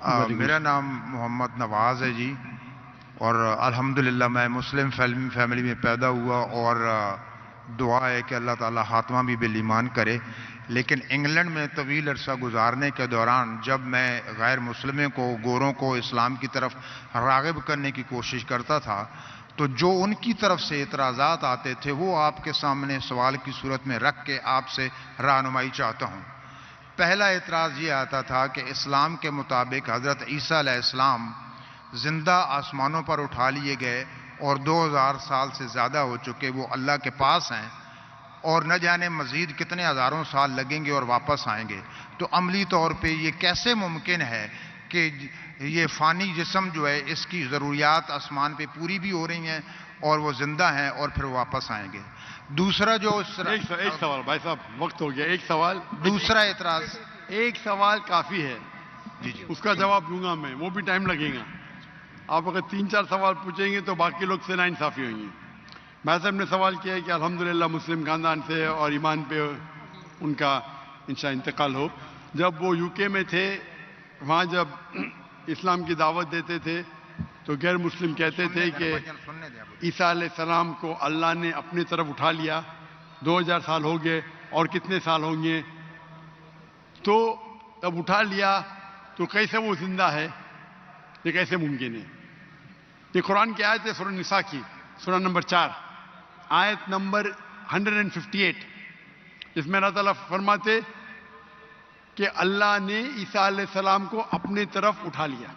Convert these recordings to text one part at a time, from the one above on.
میرا نام محمد نواز ہے جی، اور الحمدللہ میں مسلم فیملی میں پیدا ہوا، اور دعا ہے کہ اللہ تعالیٰ خاتمہ بھی بالایمان کرے۔ لیکن انگلینڈ میں طویل عرصہ گزارنے کے دوران جب میں غیر مسلموں کو، گوروں کو اسلام کی طرف راغب کرنے کی کوشش کرتا تھا، تو جو ان کی طرف سے اعتراضات آتے تھے وہ آپ کے سامنے سوال کی صورت میں رکھ کے آپ سے رہنمائی چاہتا ہوں۔ پہلا اعتراض یہ آتا تھا کہ اسلام کے مطابق حضرت عیسیٰ علیہ السلام زندہ آسمانوں پر اٹھا لیے گئے اور 2000 سال سے زیادہ ہو چکے، وہ اللہ کے پاس ہیں، اور نہ جانے مزید کتنے ہزاروں سال لگیں گے اور واپس آئیں گے۔ تو عملی طور پہ یہ کیسے ممکن ہے کہ یہ فانی جسم جو ہے اس کی ضروریات آسمان پہ پوری بھی ہو رہی ہیں اور وہ زندہ ہیں اور پھر واپس آئیں گے؟ دوسرا جو ایک سوال بھائی صاحب، وقت ہو گیا، ایک سوال، دوسرا اعتراض، ایک سوال کافی ہے، جی جی اس کا جواب دوں گا میں، وہ بھی ٹائم لگے گا۔ آپ اگر 3-4 سوال پوچھیں گے تو باقی لوگ سے ناانصافی ہوئیں گی۔ بھائی صاحب نے سوال کیا ہے کہ الحمدللہ مسلم خاندان سے اور ایمان پہ ان کا انشاء انتقال ہو۔ جب وہ UK میں تھے، وہاں جب اسلام کی دعوت دیتے تھے تو غیر مسلم کہتے تھے کہ عیسیٰ علیہ السلام کو اللہ نے اپنی طرف اٹھا لیا، 2000 سال ہو گئے اور کتنے سال ہوں گے، تو جب اٹھا لیا تو کیسے وہ زندہ ہے؟ یہ کیسے ممکن ہے؟ یہ قرآن کی آیت ہے، سورہ نساء کی، سورہ نمبر 4، آیت نمبر 158۔ اس میں اللہ تعالیٰ فرماتے کہ اللہ نے عیسیٰ علیہ السلام کو اپنے طرف اٹھا لیا۔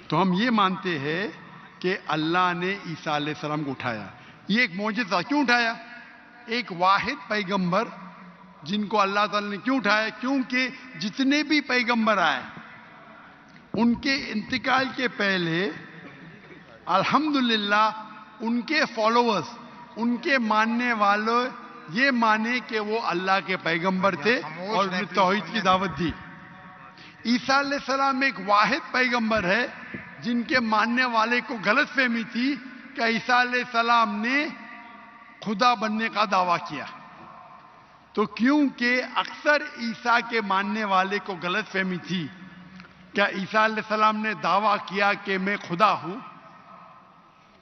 تو ہم یہ مانتے ہیں کہ اللہ نے عیسیٰ علیہ السلام کو اٹھایا۔ یہ ایک معجزہ، کیوں اٹھایا؟ ایک واحد پیغمبر جن کو اللہ تعالیٰ نے کیوں اٹھایا؟ کیونکہ جتنے بھی پیغمبر آئے ان کے انتقال کے پہلے الحمدللہ ان کے فالوورز، ان کے ماننے والے یہ مانے کہ وہ اللہ کے پیغمبر تھے اور انہیں توحید کی دعوت دی۔ عیسیٰ علیہ السلام ایک واحد پیغمبر ہے جن کے ماننے والے کو غلط فہمی تھی کہ عیسیٰ علیہ السلام نے خدا بننے کا دعویٰ کیا۔ تو کیونکہ اکثر عیسیٰ کے ماننے والے کو غلط فہمی تھی کہ عیسیٰ علیہ السلام نے دعویٰ کیا کہ میں خدا ہوں،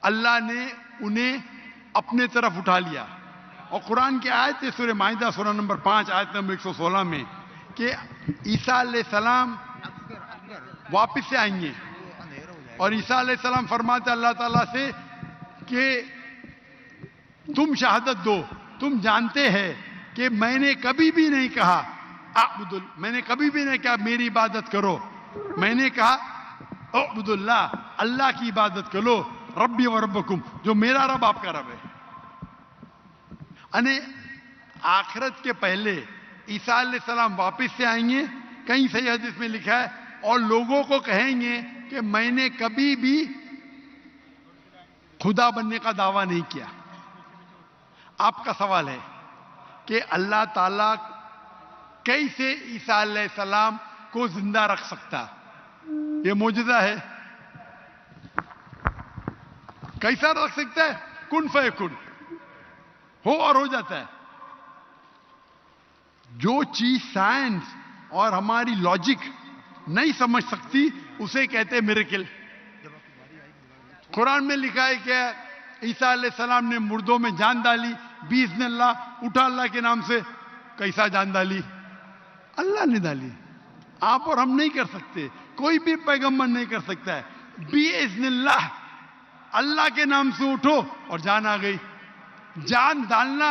اللہ نے انہیں اپنے طرف اٹھا لیا۔ اور قرآن کی آیت ہے سورہ مائدہ سورہ نمبر 5 آیت نمبر 116 میں کہ عیسیٰ علیہ السلام واپس سے آئیں گے، اور عیسیٰ علیہ السلام فرماتے اللہ تعالیٰ سے کہ تم شہادت دو، تم جانتے ہیں کہ میں نے کبھی بھی نہیں کہا میں نے کبھی بھی نہیں کہا میری عبادت کرو، میں نے کہا اعبد اللہ، اللہ کی عبادت کرو، ربی و ربکم، جو میرا رب آپ کا رب ہے۔ یعنی آخرت کے پہلے عیسیٰ علیہ السلام واپس سے آئیں گے، کہیں صحیح حدیث میں لکھا ہے، اور لوگوں کو کہیں گے کہ میں نے کبھی بھی خدا بننے کا دعویٰ نہیں کیا۔ آپ کا سوال ہے کہ اللہ تعالیٰ کیسے عیسیٰ علیہ السلام کو زندہ رکھ سکتا؟ یہ معجزہ ہے۔ کیسا رکھ سکتا ہے؟ کن فیکن، ہو اور ہو جاتا ہے۔ جو چیز سائنس اور ہماری لاجک نہیں سمجھ سکتی اسے کہتے ہیں میریکل۔ قرآن میں لکھا ہے کہ عیسیٰ علیہ السلام نے مردوں میں جان ڈالی، باذن اللہ، اٹھا اللہ کے نام سے۔ کیسا جان ڈالی؟ اللہ نے ڈالی، آپ اور ہم نہیں کر سکتے، کوئی بھی پیغمبر نہیں کر سکتا ہے۔ باذن اللہ، اللہ کے نام سے اٹھو اور جان آ گئی۔ جان ڈالنا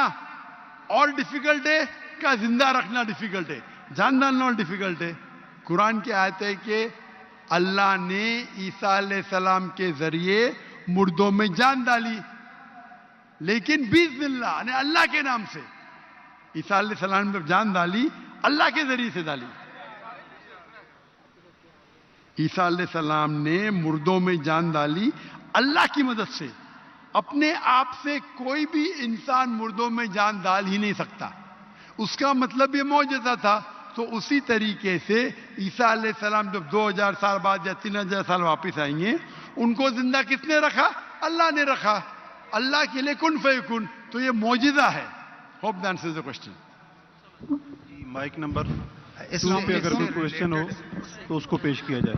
اور ڈیفیکلٹ ہے کہ زندہ رکھنا ڈیفیکلٹ ہے؟ جان ڈالنا اور ڈیفیکلٹ ہے۔ قرآن کی آیت ہے کہ اللہ نے عیسیٰ علیہ السلام کے ذریعے مردوں میں جان ڈالی، لیکن باذن اللہ، یعنی اللہ کے نام سے۔ عیسیٰ علیہ السلام نے جان ڈالی، اللہ کے ذریعے سے ڈالی۔ عیسیٰ علیہ السلام نے مردوں میں جان ڈالی اللہ کی مدد سے۔ اپنے آپ سے کوئی بھی انسان مردوں میں جان ڈال ہی نہیں سکتا، اس کا مطلب یہ معجزہ تھا۔ تو اسی طریقے سے عیسیٰ علیہ السلام جب 2000 سال بعد یا 3000 سال واپس آئیں گے، ان کو زندہ کس نے رکھا؟ اللہ نے رکھا۔ اللہ کے لیے کن فیکن، تو یہ معجزہ ہے۔ Hope that answers the question. Mic number اس پہ اگر کوئی کوشچن ہو تو اس کو پیش کیا جائے.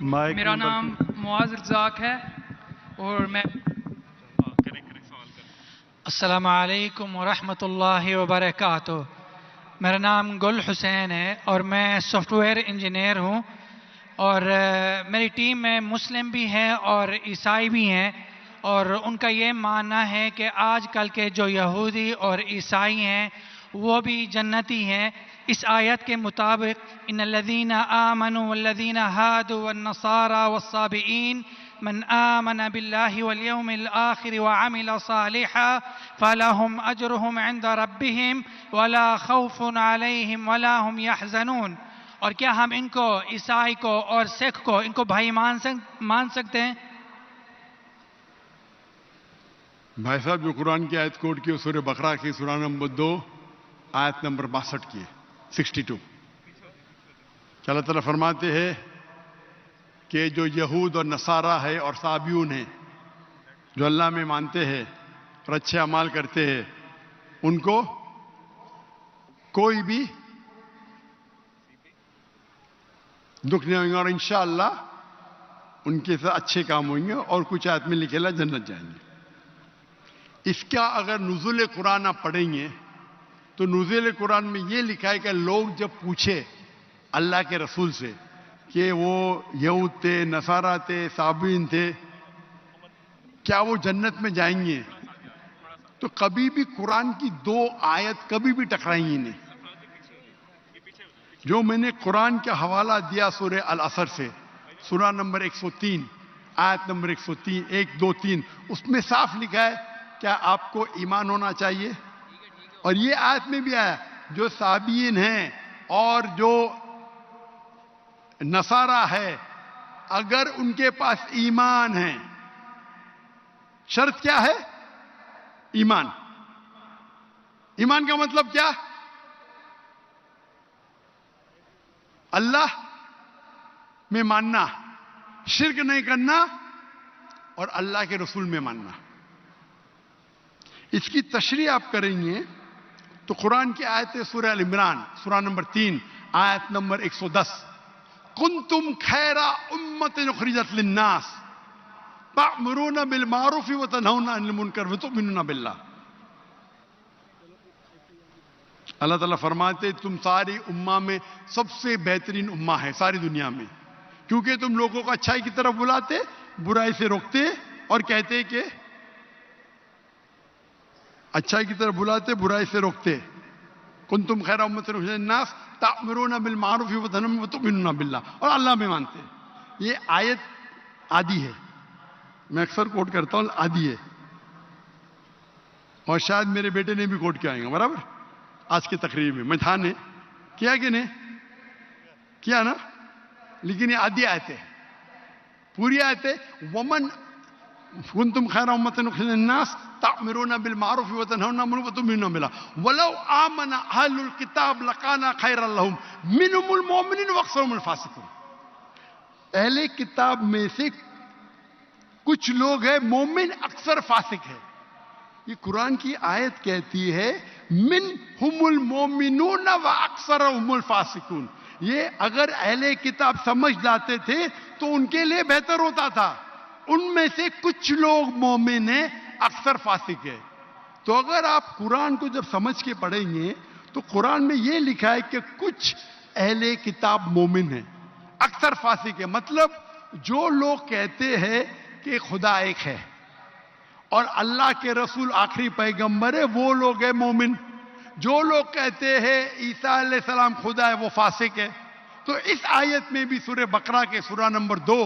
مائک میرا نام معاذ رزاق ہے اور میں السلام علیکم ورحمۃ اللہ وبرکاتہ. میرا نام گل حسین ہے اور میں سافٹ ویئر انجینئر ہوں اور میری ٹیم میں مسلم بھی ہیں اور عیسائی بھی ہیں اور ان کا یہ ماننا ہے کہ آج کل کے جو یہودی اور عیسائی ہیں وہ بھی جنتی ہیں. اس آیت کے مطابق ان الذین آمنوا والذین ہادوا والنصارى والصابئین من آمن باللہ والیوم الآخر وعمل صالحا فلهم اجرهم عند ربهم ولا خوف علیہم ولا هم يحزنون. اور کیا ہم ان کو عیسائی کو اور سکھ کو ان کو بھائی مان سکتے ہیں؟ بھائی صاحب جو قرآن کی آیت کوٹ کی سورہ بقرہ کی سورہ نمبر 2 آیت نمبر 62 کی 62 کہ اللہ تعالیٰ فرماتے ہیں کہ جو یہود اور نصارہ ہے اور صابیون ہیں جو اللہ میں مانتے ہیں اور اچھے اعمال کرتے ہیں ان کو کوئی بھی دکھ نہیں ہوگا اور انشاءاللہ ان کے ساتھ اچھے کام ہوئیں گے اور کچھ آیت میں لکھے اللہ جنت جائیں گے. اس کا اگر نزول قرآن آپ پڑھیں گے تو نزول قرآن میں یہ لکھا ہے کہ لوگ جب پوچھے اللہ کے رسول سے کہ وہ یہود تھے نصارہ تھے صابین تھے کیا وہ جنت میں جائیں گے تو کبھی بھی قرآن کی 2 آیت کبھی بھی ٹکرائیں گی نہیں. جو میں نے قرآن کا حوالہ دیا سورہ العصر سے سورہ نمبر 103 آیت نمبر 103 1 2 3 اس میں صاف لکھا ہے کیا آپ کو ایمان ہونا چاہیے. اور یہ آیت میں بھی آیا جو صابین ہیں اور جو نصارہ ہے اگر ان کے پاس ایمان ہے شرط کیا ہے ایمان. ایمان کا مطلب کیا اللہ میں ماننا شرک نہیں کرنا اور اللہ کے رسول میں ماننا. اس کی تشریح آپ کریں گے تو قرآن کی آیت سورہ ال عمران سورہ نمبر 3 آیت نمبر 110 کنتم خیر امت اخرجت للناس تأمرون بالمعروف وتنہون عن المنکر وتؤمنون باللہ. اللہ تعالیٰ فرماتے تم ساری امہ میں سب سے بہترین امہ ہے ساری دنیا میں کیونکہ تم لوگوں کو اچھائی کی طرف بلاتے برائی سے روکتے اور کہتے کہ اچھائی کی طرف بلاتے برائی سے روکتے. کنتم خیر امت اخرجت للناس تأمرون بالمعروف وتؤمنون باللہ اور اللہ میں مانتے. یہ آیت آدھی ہے میں اکثر کوٹ کرتا ہوں آدھی ہے اور شاید میرے بیٹے نے بھی کوٹ کیا آئیں گا برابر آج کی تقریر میں مجھان نے کیا کہ نہیں کیا نا لیکن یہ آدھی آیت ہے پوری آیت ہے ومن کنتم خیر امت اخرجت للناس تأمرون بالمعروف وتنہون عن المنکر وتؤمنون باللہ ولو آمن اہل الکتاب لکان خیرا لہم منہم المؤمنون واکثرہم الفاسقون. اہل کتاب میں سے کچھ لوگ ہیں مومن اکثر فاسق ہے. یہ قرآن کی آیت کہتی ہے منہم المؤمنون واکثرہم الفاسقون. یہ اگر اہل کتاب سمجھ لاتے تھے تو ان کے لیے بہتر ہوتا تھا. ان میں سے کچھ لوگ مومن ہیں اکثر فاسق ہے. تو اگر آپ قرآن کو جب سمجھ کے پڑھیں گے تو قرآن میں یہ لکھا ہے کہ کچھ اہل کتاب مومن ہیں اکثر فاسق ہے. مطلب جو لوگ کہتے ہیں کہ خدا ایک ہے اور اللہ کے رسول آخری پیغمبر ہے وہ لوگ ہیں مومن. جو لوگ کہتے ہیں عیسیٰ علیہ السلام خدا ہے وہ فاسق ہے. تو اس آیت میں بھی سورہ بقرہ کے سورہ نمبر 2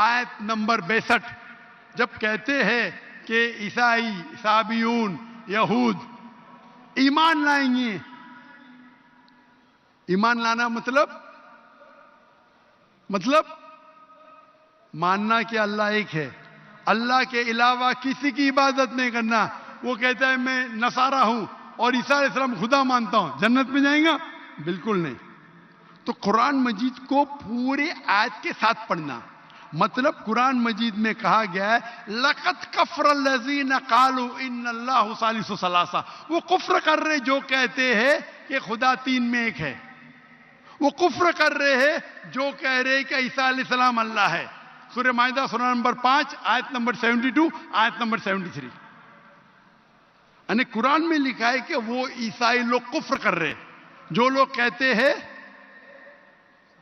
آیت نمبر 62 جب کہتے ہیں کہ عیسائی صابیون یہود ایمان لائیں گے. ایمان لانا مطلب ماننا کہ اللہ ایک ہے اللہ کے علاوہ کسی کی عبادت نہیں کرنا. وہ کہتا ہے میں نصارہ ہوں اور عیسیٰ علیہ السلام خدا مانتا ہوں جنت میں جائیں گا بالکل نہیں. تو قرآن مجید کو پورے آیت کے ساتھ پڑھنا مطلب قرآن مجید میں کہا گیا ہے لَقَدْ كَفْرَ الَّذِينَ قَالُوا إِنَّ اللَّهُ ثَالِثُ ثَلَاثَةٍ. وہ کفر کر رہے جو کہتے ہیں کہ خدا 3 میں ایک ہے. وہ کفر کر رہے ہیں جو کہہ رہے ہیں کہ عیسیٰ علیہ السلام اللہ ہے. سورہ مائدہ سورہ نمبر 5 آیت نمبر 72 آیت نمبر 73. یعنی قرآن میں لکھا ہے کہ وہ عیسائی لوگ کفر کر رہے ہیں. جو لوگ کہتے ہیں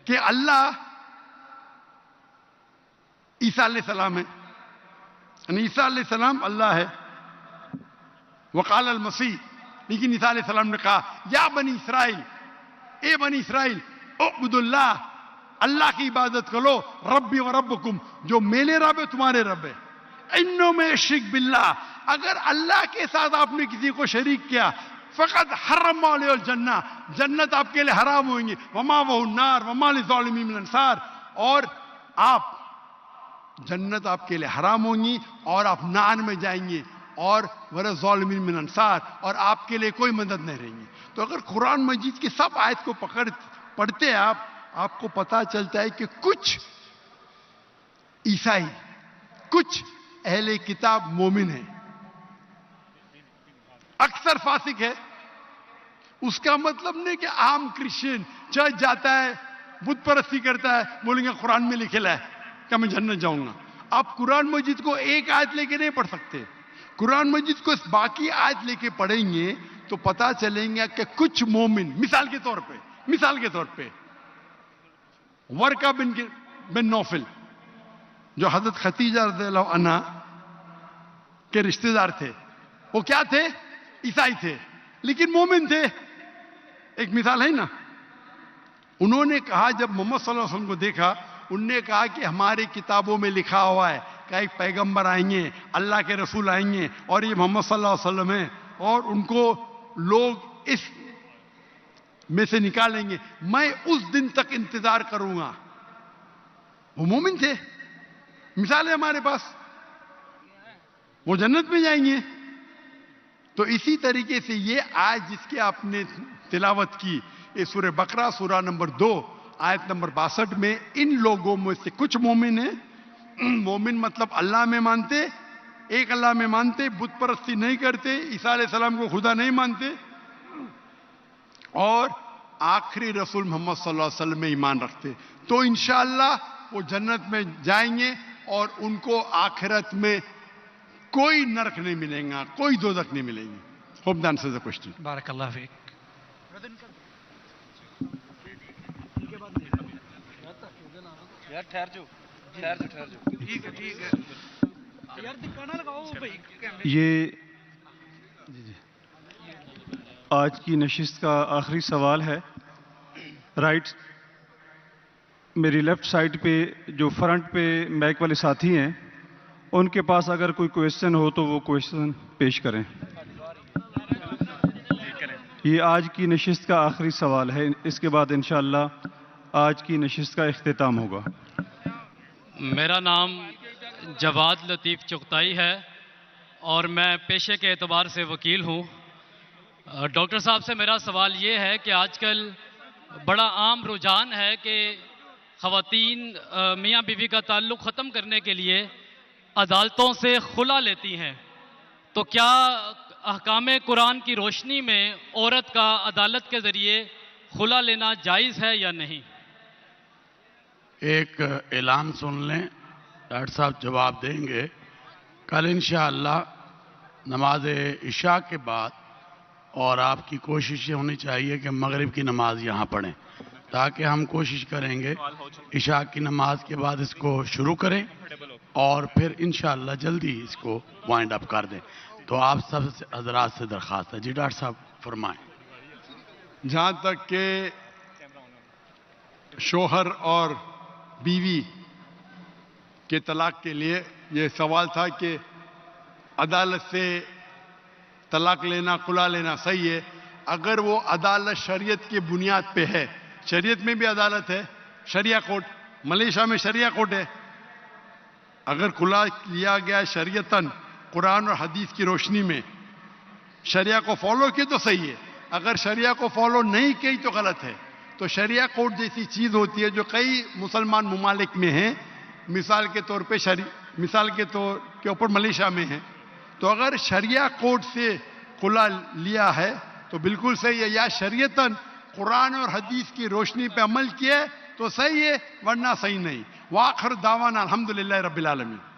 کہ اللہ عیسیٰ علیہ السلام ہے، یعنی عیسیٰ علیہ السلام اللہ ہے. وقال المسیح، لیکن عیسیٰ علیہ السلام نے کہا یا بنی اسرائیل، اے بنی اسرائیل، اعبدوا اللہ، اللہ کی عبادت کرو، ربی و ربکم، جو میرے رب ہے تمہارے رب ہے. انہوں میں شرک باللہ، اگر اللہ کے ساتھ آپ نے کسی کو شریک کیا، فقط حرم علیہ الجنہ، جنت آپ کے لیے حرام ہوئیں گی، ومأوہ النار وما للظالمین من انصار، اور آپ جنت آپ کے لیے حرام ہوں گی اور آپ نار میں جائیں گے، اور ولا ظالمین من انصار، اور آپ کے لیے کوئی مدد نہیں رہیں گی. تو اگر قرآن مجید کی سب آیت کو پڑھتے ہیں آپ کو پتا چلتا ہے کہ کچھ عیسائی، کچھ اہل کتاب مومن ہیں، اکثر فاسق ہے. اس کا مطلب نہیں کہ عام کرسچن چرچ جاتا ہے، بت پرستی کرتا ہے، بولیں گے قرآن میں لکھا ہے کہ میں جنت جاؤں گا. آپ قرآن مجید کو ایک آیت لے کے نہیں پڑھ سکتے. قرآن مجید کو باقی آیت لے کے پڑھیں گے تو پتا چلیں گے کہ کچھ مومن، مثال کے طور پہ ورقہ بن نوفل جو حضرت خدیجہ رضی اللہ عنہ کے رشتہ دار تھے، وہ کیا تھے؟ عیسائی تھے لیکن مومن تھے. ایک مثال ہے نا. انہوں نے کہا جب محمد صلی اللہ علیہ وسلم کو دیکھا، انہوں نے کہا کہ ہماری کتابوں میں لکھا ہوا ہے کہ ایک پیغمبر آئیں گے، اللہ کے رسول آئیں گے، اور یہ محمد صلی اللہ علیہ وسلم ہیں، اور ان کو لوگ اس میں سے نکالیں گے، میں اس دن تک انتظار کروں گا. وہ مومن تھے. مثال ہے ہمارے پاس، وہ جنت میں جائیں گے. تو اسی طریقے سے یہ آیت جس کی آپ نے تلاوت کی، یہ سورہ بقرہ سورہ نمبر 2 آیت نمبر 62 میں ان لوگوں میں سے کچھ مومن ہیں. مومن مطلب اللہ میں مانتے، ایک اللہ میں مانتے، بت پرستی نہیں کرتے، عیسیٰ علیہ السلام کو خدا نہیں مانتے، اور آخری رسول محمد صلی اللہ علیہ وسلم میں ایمان رکھتے. تو انشاءاللہ وہ جنت میں جائیں گے اور ان کو آخرت میں کوئی نرک نہیں ملے گا، کوئی دوزخ نہیں ملے گی. Hope that answers the question. بارک اللہ فیک. یار ٹھہر جو. یہ آج کی نشست کا آخری سوال ہے. رائٹ، میری لیفٹ سائڈ پہ جو فرنٹ پہ میک والے ساتھی ہیں، ان کے پاس اگر کوئی کویشچن ہو تو وہ کویشچن پیش کریں. یہ آج کی نشست کا آخری سوال ہے. اس کے بعد انشاءاللہ آج کی نشست کا اختتام ہوگا. میرا نام جواد لطیف چغتائی ہے اور میں پیشے کے اعتبار سے وکیل ہوں. ڈاکٹر صاحب سے میرا سوال یہ ہے کہ آج کل بڑا عام رجحان ہے کہ خواتین میاں بیوی کا تعلق ختم کرنے کے لیے عدالتوں سے خلا لیتی ہیں، تو کیا احکام قرآن کی روشنی میں عورت کا عدالت کے ذریعے خلا لینا جائز ہے یا نہیں؟ ایک اعلان سن لیں، ڈاکٹر صاحب جواب دیں گے. کل انشاءاللہ نماز عشاء کے بعد، اور آپ کی کوشش یہ ہونی چاہیے کہ مغرب کی نماز یہاں پڑھیں، تاکہ ہم کوشش کریں گے عشاء کی نماز کے بعد اس کو شروع کریں اور پھر انشاءاللہ جلدی اس کو وائنڈ اپ کر دیں. تو آپ سب حضرات سے درخواست ہے. جی ڈاکٹر صاحب فرمائیں. جہاں تک کہ شوہر اور بیوی کے طلاق کے لیے یہ سوال تھا کہ عدالت سے طلاق لینا، خلا لینا صحیح ہے اگر وہ عدالت شریعت کی بنیاد پہ ہے. شریعت میں بھی عدالت ہے، شریعہ کورٹ. ملیشیا میں شریعہ کورٹ ہے. اگر خلا لیا گیا شریعتاً قرآن اور حدیث کی روشنی میں، شریعہ کو فالو کی تو صحیح ہے، اگر شریعہ کو فالو نہیں کی تو غلط ہے. تو شریعہ کورٹ جیسی چیز ہوتی ہے جو کئی مسلمان ممالک میں ہیں، مثال کے طور پہ مثال کے طور کے اوپر ملیشیا میں ہے. تو اگر شریعہ کورٹ سے خلا لیا ہے تو بالکل صحیح ہے، یا شریعتاً قرآن اور حدیث کی روشنی پہ عمل کیے تو صحیح ہے، ورنہ صحیح نہیں. وآخر دعوانا الحمدللہ رب العالمین.